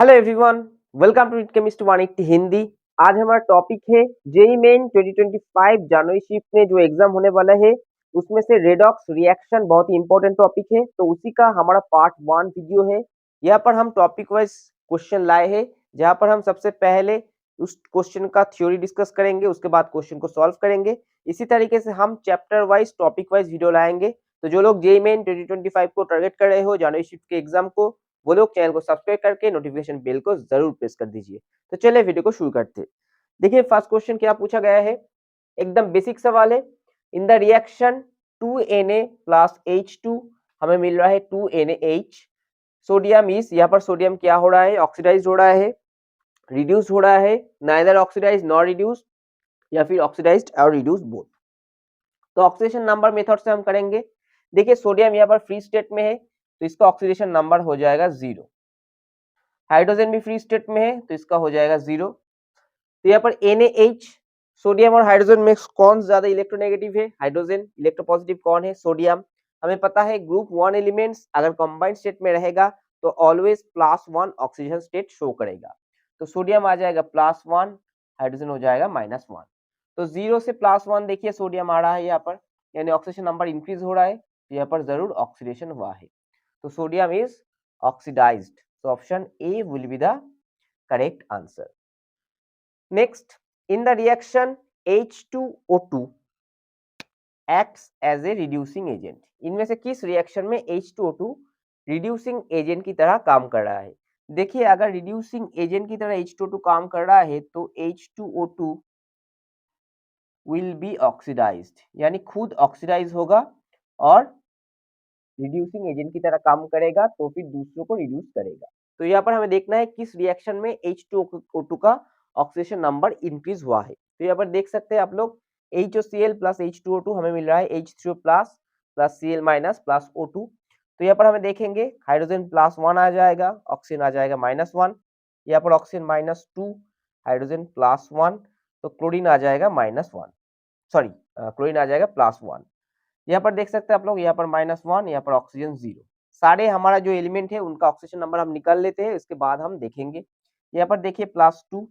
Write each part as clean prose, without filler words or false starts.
Hello everyone, welcome to chemistry 180 Hindi. आज हमारा topic है जेई मेन 2025 जनवरी शिफ्ट में जो एग्जाम होने वाला है उसमें से रेडॉक्स रिएक्शन बहुत ही इंपॉर्टेंट टॉपिक है। तो उसी का हमारा पार्ट 1 वीडियो है। यहाँ पर हम टॉपिक वाइज क्वेश्चन लाए हैं, जहाँ पर हम सबसे पहले उस क्वेश्चन का थ्योरी डिस्कस करेंगे, उसके बाद क्वेश्चन को सॉल्व करेंगे। इसी तरीके से हम chapter wise topic wise video लाएंगे। तो जो लोग जेई मेन 2025 को टारगेट कर रहे हो जनवरी शिफ्ट के एग्जाम को, वो लोग चैनल को सब्सक्राइब करके नोटिफिकेशन बेल को जरूर प्रेस कर दीजिए। तो चलिए वीडियो को शुरू करते हैं। देखिए फर्स्ट क्वेश्चन क्या पूछा गया है, एकदम बेसिक सवाल है। In the reaction 2Na plus H2 हमें मिल रहा है 2NaH। सोडियम इज, यहाँ पर सोडियम क्या हो रहा है, ऑक्सीडाइज हो रहा है, रिड्यूस हो रहा है, नाइदर ऑक्सीडाइज नॉर रिड्यूस, या फिर ऑक्सीडाइज्ड और रिड्यूस बोथ। तो ऑक्सीडेशन नंबर मेथड से हम करेंगे। देखिए सोडियम यहाँ पर फ्री स्टेट में है तो इसका ऑक्सीडेशन नंबर हो जाएगा 0। हाइड्रोजन भी फ्री स्टेट में है तो इसका हो जाएगा 0। तो यहाँ पर NaH, सोडियम और हाइड्रोजन में कौन ज्यादा इलेक्ट्रोनेगेटिव है, हाइड्रोजन। इलेक्ट्रोपॉजिटिव कौन है, सोडियम। हमें पता है ग्रुप 1 एलिमेंट्स अगर कंबाइंड स्टेट में रहेगा तो ऑलवेज +1 ऑक्सीजन स्टेट शो करेगा। तो सोडियम आ जाएगा +1, हाइड्रोजन हो जाएगा -1। तो 0 से +1 देखिए सोडियम आ रहा है यहाँ पर, यानी ऑक्सीडेशन नंबर इंक्रीज हो रहा है, तो यहाँ पर जरूर ऑक्सीडेशन हुआ है। तो sodium is oxidised. So option A will be the correct answer. Next, in the reaction H2O2 acts as a reducing agent. इनमें से किस रिएक्शन में H2O2 रिड्यूसिंग एजेंट की तरह काम कर रहा है? देखिए अगर रिड्यूसिंग एजेंट की तरह H2O2 काम कर रहा है तो H2O2 will be oxidized, यानी खुद ऑक्सीडाइज होगा और रिड्यूसिंग एजेंट की तरह काम करेगा, तो फिर दूसरों को रिड्यूस करेगा। तो यहाँ पर हमें देखना है किस रिएक्शन में H2O2 का ऑक्सीडेशन नंबर इंक्रीज हुआ है। तो यहाँ पर देख सकते हैं आप लोग, HCl प्लस H2O2 हमें मिल रहा है H3O plus plus Cl minus plus O2। तो यहाँ पर हमें देखेंगे हाइड्रोजन +1 आ जाएगा, ऑक्सीजन आ जाएगा -1। यहाँ पर ऑक्सीजन -2, हाइड्रोजन +1, तो क्लोरीन आ जाएगा -1, सॉरी क्लोरीन आ जाएगा +1। यहाँ पर देख सकते हैं आप लोग, यहाँ पर -1, यहाँ पर ऑक्सीजन 0। सारे हमारा जो एलिमेंट है उनका ऑक्सीजन नंबर हम निकाल लेते हैं, इसके बाद हम देखेंगे। यहाँ पर देखिए +2,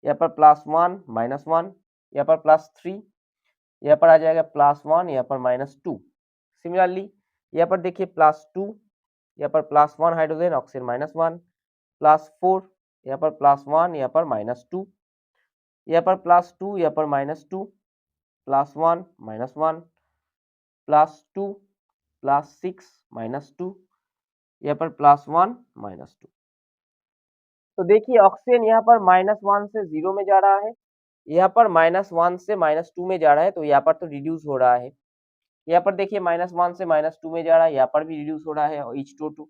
यहाँ पर +1 -1, यहाँ पर +3, यहाँ पर आ जाएगा +1, यहाँ पर -2। सिमिलरली यहाँ पर देखिए +2, यहाँ पर +1 हाइड्रोजन, ऑक्सीजन -1, +4, यहाँ पर +1, यहाँ पर -2, यहाँ पर +2, यहाँ पर -2, +1 -1, +2, +6 -2, यहाँ पर +1 -2। तो देखिए ऑक्सीजन यहाँ पर -1 से 0 में जा रहा है, यहाँ पर -1 से -2 में जा रहा है, तो यहाँ पर तो रिड्यूस हो रहा है। यहाँ पर देखिए -1 से -2 में जा रहा है, यहाँ पर भी रिड्यूस हो रहा है H2O2।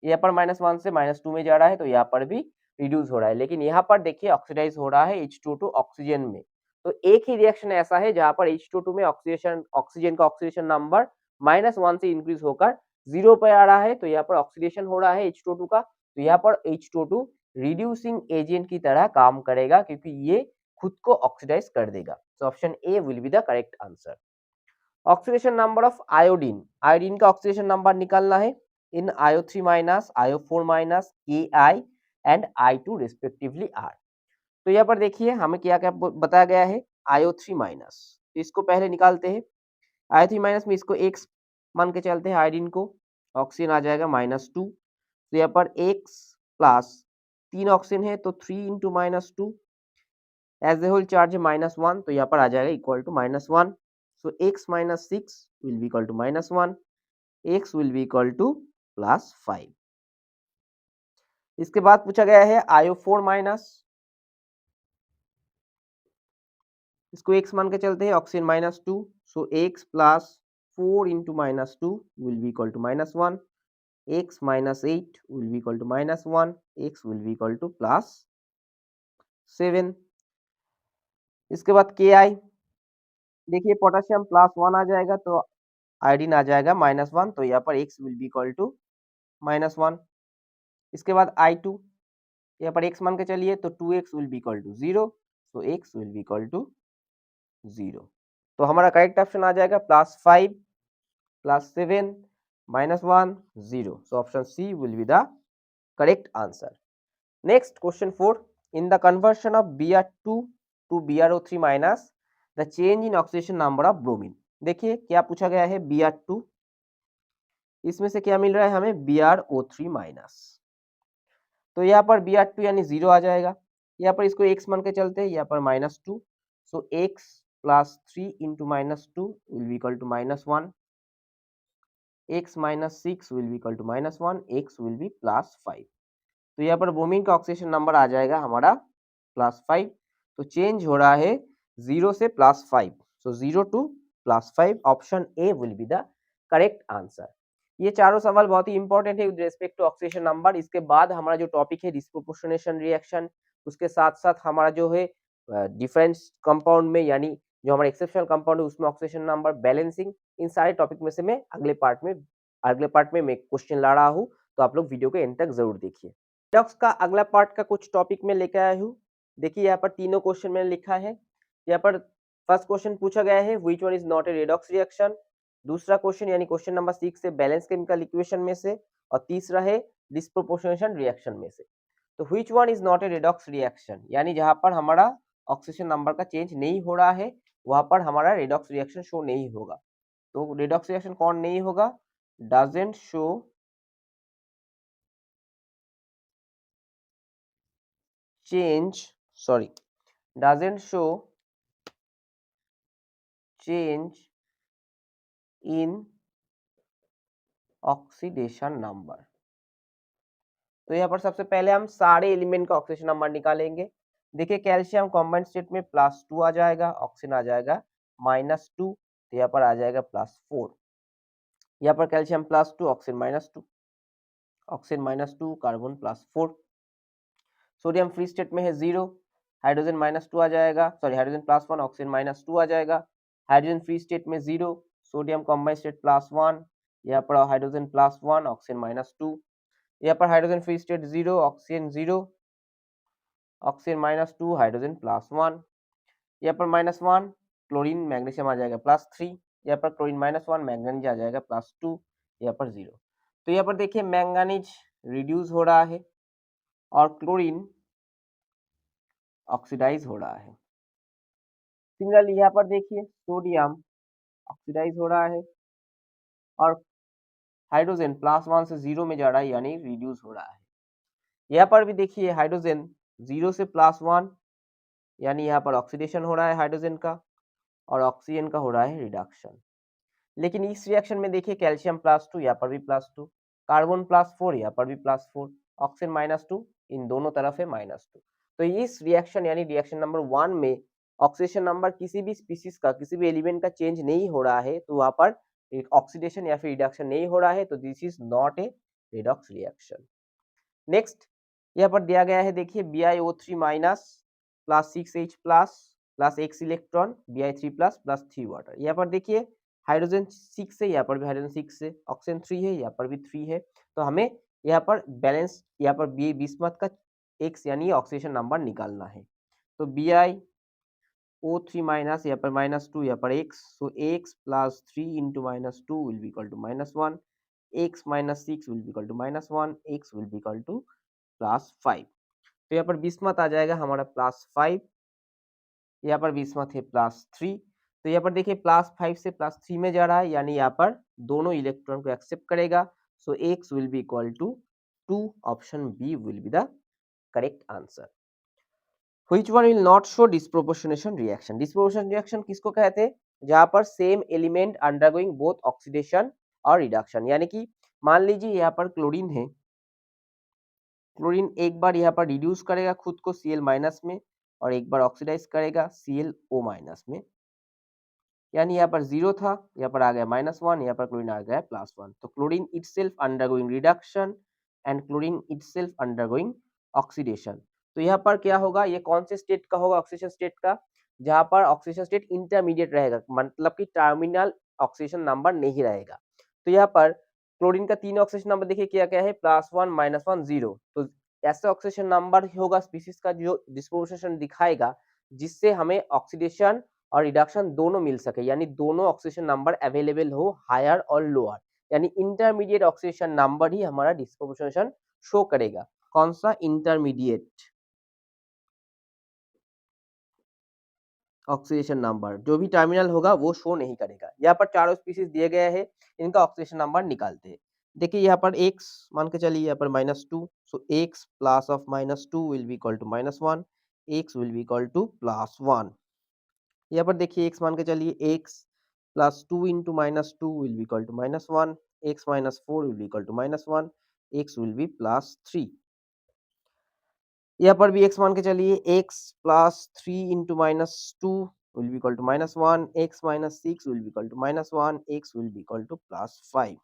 यहाँ पर -1 से -2 में जा रहा है तो यहाँ पर भी रिड्यूस हो रहा है, लेकिन यहाँ पर देखिए ऑक्सीडाइज हो रहा है H2O2 ऑक्सीजन में। तो एक ही रिएक्शन ऐसा है जहाँ पर H2O2 में ऑक्सीजन का ऑक्सीडेशन नंबर -1 से इंक्रीज होकर 0 पर आ रहा है, तो यहाँ पर ऑक्सीडेशन हो रहा है H2O2 का, तो यहाँ पर H2O2 रिड्यूसिंग एजेंट की तरह काम करेगा क्योंकि ये खुद को ऑक्सीडाइज कर देगा। So option A will be the correct answer. Oxidation number of iodine, iodine का ऑक्सीडेशन नंबर निकालना है in IO3 minus, IO4 minus, Ki and I2 respectively are. तो यहाँ पर देखिए हमें क्या क्या बताया गया है, IO3 माइनस, इसको पहले निकालते हैं। IO3 माइनस में इसको X मान के चलते हैं आयोडीन को, ऑक्सीजन आ जाएगा -2। तो यहाँ पर X प्लस 3 ऑक्सीजन है तो 3 into -2, as a whole charge है -1, तो यहाँ पर आ जाएगा equal to -1। So x minus 6 will be equal to -1, x will be equal to +5। इसके बाद पूछा गया है IO4 माइनस, इसको x मान के चलते हैं, oxygen -2, so x plus 4 into -2 will be equal to -1, x minus 8 will be equal to -1, x will be equal to +7। इसके बाद Ki, देखिए पोटेशियम +1 आ जाएगा तो आयोडीन आ जाएगा -1, तो यहाँ पर x will be equal to -1। इसके बाद I2, यहाँ पर x मान के चलिए तो 2x will be equal to 0, so x will be equal to 0। तो हमारा करेक्ट ऑप्शन आ जाएगा +5, +7, -1, 0। So option C will be the correct answer. Next question 4, in the conversion of Br2 to BrO3 minus the change in oxidation number of bromine. देखिए क्या पूछा गया है, Br2, इसमें से क्या मिल रहा है हमें, BrO3 माइनस। तो यहाँ पर Br2 यानी 0 आ जाएगा, यहाँ पर इसको x मान के चलते हैं, यहाँ पर -2, so x plus 3 into -2 will be equal to -1, x minus 6 will be equal to -1, x will be +5। तो यहाँ पर ब्रोमीन का ऑक्सीडेशन नंबर आ जाएगा हमारा +5। तो चेंज हो रहा है 0 से +5, so 0 to +5, option A will be the correct answer. ये चारों सवाल बहुत ही इंपॉर्टेंट है with respect to oxidation number. इसके बाद हमारा जो टॉपिक है डिस्प्रोपोर्शनेशन रिएक्शन, उसके साथ साथ हमारा जो है डिफरेंस कंपाउंड में, यानी जो हमारा एक्सेप्शनल कंपाउंड है उसमें ऑक्सीडेशन नंबर, बैलेंसिंग, इन सारे टॉपिक में से मैं अगले पार्ट में क्वेश्चन ला रहा हूँ, तो आप लोग वीडियो के एंड तक जरूर देखिए। रिडॉक्स का अगला पार्ट का कुछ टॉपिक में लेकर आया हूँ। देखिए यहाँ पर तीनों क्वेश्चन मैंने लिखा है। यहाँ पर फर्स्ट क्वेश्चन पूछा गया है which one is not a redox reaction, दूसरा क्वेश्चन यानी क्वेश्चन नंबर 6 से बैलेंस केमिकल इक्वेशन में से, और तीसरा है डिस्प्रोपोर्शनेशन रिएक्शन में से। तो which one is not a redox reaction, यानी जहां पर हमारा ऑक्सीडेशन नंबर का चेंज नहीं हो रहा है वहां पर हमारा रिडॉक्स रिएक्शन शो नहीं होगा। तो रिडॉक्स रिएक्शन कौन नहीं होगा, doesn't show doesn't show change in oxidation number. तो यहाँ पर सबसे पहले हम सारे एलिमेंट का ऑक्सीडेशन नंबर निकालेंगे। देखिए कैल्शियम कॉम्बाइंड स्टेट में +2 आ जाएगा, ऑक्सीजन आ जाएगा -2, तो यहाँ पर आ जाएगा +4। यहाँ पर calcium +2, oxygen -2, oxygen -2, carbon +4। Sodium free state में है 0, हाइड्रोजन -2 आ जाएगा, सॉरी हाइड्रोजन +1, ऑक्सीजन -2 आ जाएगा। हाइड्रोजन फ्री स्टेट में 0, सोडियम कॉम्बाइंड स्टेट +1, यहाँ पर हाइड्रोजन +1, ऑक्सीजन -2, यहाँ पर hydrogen free state 0, oxygen 0, oxygen -2, hydrogen +1, यहाँ पर -1, क्लोरीन मैग्नीशियम आ जाएगा +3, यहाँ पर क्लोरीन -1, मैंगनीज आ जाएगा +2, यहाँ पर 0। तो यहाँ पर देखिए मैंगनीज रिड्यूस हो रहा है और क्लोरीन ऑक्सीडाइज हो रहा है। सिमिलरली यहाँ पर देखिए सोडियम ऑक्सीडाइज हो रहा है और हाइड्रोजन +1 से 0 में जा रहा है, यानी रिड्यूस हो रहा है। यहाँ पर भी देखिए हाइड्रोजन 0 से +1, यानी यहाँ पर ऑक्सीडेशन हो रहा है हाइड्रोजन का, और ऑक्सीजन का हो रहा है रिडक्शन। लेकिन इस रिएक्शन में देखिए कैल्शियम +2, यहाँ पर भी +2, कार्बन +4, यहाँ पर भी +4, ऑक्सीजन -2, इन दोनों तरफ है -2। तो इस रिएक्शन यानी रिएक्शन नंबर 1 में ऑक्सीडेशन नंबर किसी भी स्पीसीज का, किसी भी एलिमेंट का चेंज नहीं हो रहा है, तो वहां पर ऑक्सीडेशन या फिर रिडक्शन नहीं हो रहा है, तो this is not a redox reaction. Next यहाँ पर दिया गया है, देखिए BiO3 minus +6H plus x electron, Bi3 plus 3 water. यहाँ पर देखिए हाइड्रोजन 6 है, यहाँ पर भी हाइड्रोजन 6 है, ऑक्सीजन 3 है, यहाँ पर भी 3 है। तो हमें यहाँ पर बैलेंस, यहाँ पर बिस्मथ का x यानी ऑक्सीडेशन नंबर निकालना है। तो BiO3 माइनस, यहाँ पर -2, यहाँ पर x, so x plus 3 into -2 will be equal to -1, x minus 6 will be equal to -1, x will be equal to +5। तो यहाँ पर बिस्मथ आ जाएगा हमारा +5, यहाँ पर बिस्मथ है +3। तो यहाँ पर देखिए +5 से +3 में जा रहा है, यानी यहाँ पर दोनों इलेक्ट्रॉन को एक्सेप्ट करेगा। So x will be equal to 2, option B will be the correct answer. Which one will not show disproportionation reaction. Disproportionation reaction किसको कहते हैं, जहां पर same element undergoing both oxidation और रिडक्शन। यानी कि मान लीजिए यहाँ पर क्लोरीन है, क्लोरीन एक बार यहाँ पर रिड्यूस करेगा खुद को Cl- में, और एक बार ऑक्सीडाइज करेगा ClO- में, यानी यहाँ पर 0 था, यहाँ पर आ गया -1, यहाँ पर क्लोरीन आ गया +1। तो chlorine itself undergoing reduction and chlorine itself undergoing oxidation. तो यहाँ पर क्या होगा, ये कौन से स्टेट का होगा, ऑक्सीडेशन स्टेट का, जहाँ पर ऑक्सीडेशन स्टेट इंटरमीडिएट रहेगा, मतलब कि टर्मिनल ऑक्सीडेशन नंबर नहीं रहेगा। तो यहाँ पर क्लोरीन का 3 ऑक्सीडेशन नंबर देखिए क्या क्या है, +1, -1, 0। तो ऐसा ऑक्सीडेशन नंबर होगा स्पीसीज का जो डिस्पोजिशन दिखाएगा, जिससे हमें ऑक्सीडेशन और रिडक्शन दोनों मिल सके, यानी दोनों ऑक्सीडेशन नंबर अवेलेबल हो, हायर और लोअर, यानी इंटरमीडिएट ऑक्सीडेशन नंबर ही हमारा डिस्पोजिशन शो करेगा। कौन सा इंटरमीडिएट ऑक्सीडेशन नंबर, जो भी टर्मिनल होगा वो शो नहीं करेगा। यहाँ पर चारों स्पीशीज दिए गए हैं, इनका ऑक्सीडेशन नंबर निकालते हैं। देखिए यहाँ पर x मान के चलिए, यहाँ पर -2, so x plus of -2 will be equal to -1, x will be equal to +1। यहाँ पर देखिए x मान के चलिए, x plus 2 into -2 will be equal to -1, x minus 4 will be equal to -1, x will be +3। यहाँ पर भी x मान के चलिए, x plus 3 into -2 will be equal to -1, x minus 6 will be equal to -1, x will be equal to +5।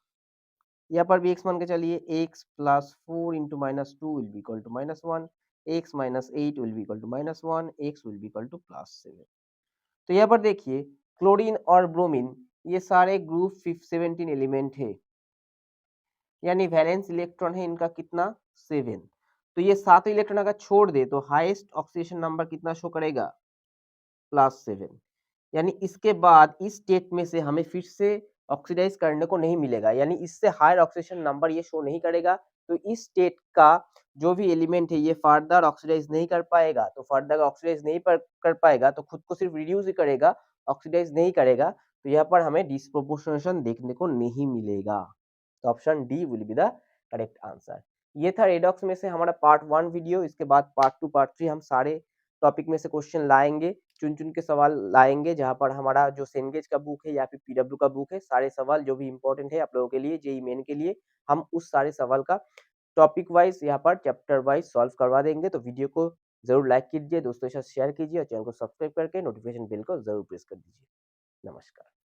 यहाँ पर भी x मान के चलिए, x plus 4 into -2 will be equal to -1, x minus 8 will be equal to -1, x will be equal to +7। तो यहाँ पर देखिए क्लोरीन और ब्रोमीन ये सारे ग्रुप 17 एलिमेंट है, यानी वैलेंस इलेक्ट्रॉन है इनका कितना 7। तो ये 7 इलेक्ट्रॉन अगर छोड़ दे तो हाईएस्ट ऑक्सीडेशन नंबर कितना शो करेगा +7। यानी इसके बाद इस स्टेट में से हमें फिर से ऑक्सीडाइज करने को नहीं मिलेगा, यानी इससे हायर ऑक्सीडेशन नंबर ये शो नहीं करेगा। तो इस स्टेट का जो भी एलिमेंट है ये फर्दर ऑक्सीडाइज नहीं कर पाएगा, तो फर्दर ऑक्सीडाइज नहीं कर पाएगा तो खुद को सिर्फ रिड्यूस ही करेगा, ऑक्सीडाइज नहीं करेगा। तो यहाँ पर हमें डिस्प्रोपोर्शनेशन देखने को नहीं मिलेगा। तो option D will be the correct answer. ये था रेडॉक्स में से हमारा पार्ट 1 वीडियो। इसके बाद पार्ट 2 पार्ट 3 हम सारे टॉपिक में से क्वेश्चन लाएंगे, चुन चुन के सवाल लाएंगे, जहां पर हमारा जो सेनगेज का बुक है या फिर पीडब्ल्यू का बुक है, सारे सवाल जो भी इंपॉर्टेंट है आप लोगों के लिए जेईई मेन के लिए, हम उस सारे सवाल का टॉपिक वाइज यहाँ पर चैप्टर वाइज सॉल्व करवा देंगे। तो वीडियो को जरूर लाइक कीजिए, दोस्तों के साथ शेयर कीजिए और चैनल को सब्सक्राइब करके नोटिफिकेशन बेल को जरूर प्रेस कर दीजिए। नमस्कार।